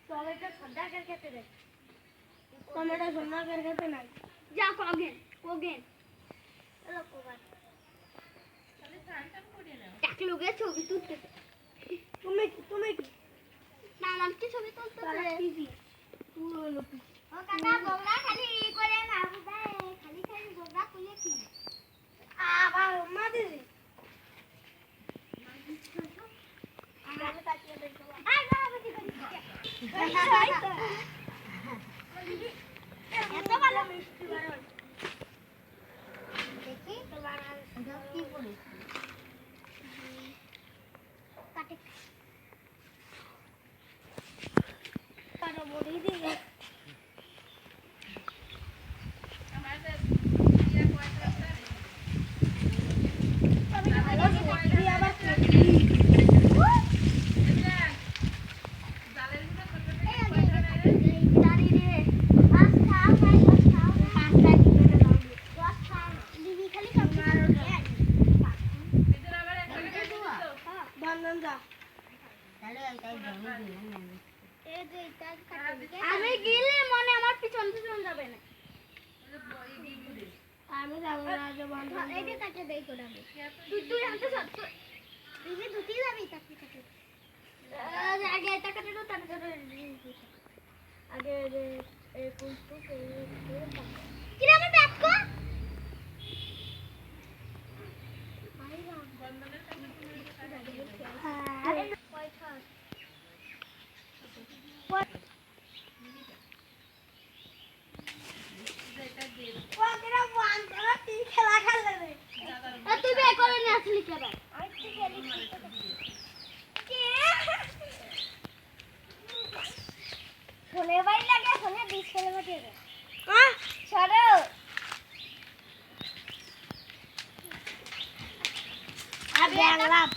tomato সদাগর খেতে দে tomato সদাগর খেতে নাই যা কোগেন চলো কোবার তাহলে টান করে নাও এক লোকে ছবি তুলতে তুমি কি না নামটি ছবি তুলতে তারা পিজি পুরো লোক ও কাকা গোবরা খালি করে না বুঝায় খালি গোবরা তুলে কি আবার মাদি আই বাবা কি করি এত ভালো মিষ্টি বারণ দেখি তোমার কি বলি কাটে কারো বড়ি দিবে আমাদের ইয়া কয়টা আছে তুই আবার এটা জালের ভিতর ছোট ছোট কয়টা রে দাঁড়ি রে আজ খাও খাই খাও পাঁচটা দিবে না দাও দশ খাও দিবি খালি সব এদের আবার একটা দিছো বন্ধন যা আমি গেলে মনে আমার পিছন যাবে না আমি যাব না যে বন্ধন এইটা কাটে দেই করে আমি তুই হাতে সব তুই যে দুটি যাবি কাটে কাটে আগে এটা কাটে তো তারপরে আগে যে এই কুলটু কি রে আমার ব্যাগ কো বন্ধনের সাথে তুমি হ্যাঁ পয়সা এটা দিয়ে ওকেরা ওয়ান করা তিন খেলা খেললে রে তুই বে করে নিয়ে আসলি কেন ফোনে বাই লাগে ফোনে 20 কিলোমিটার হ্যাঁ ছাড়ো আর ব্যাংলাপ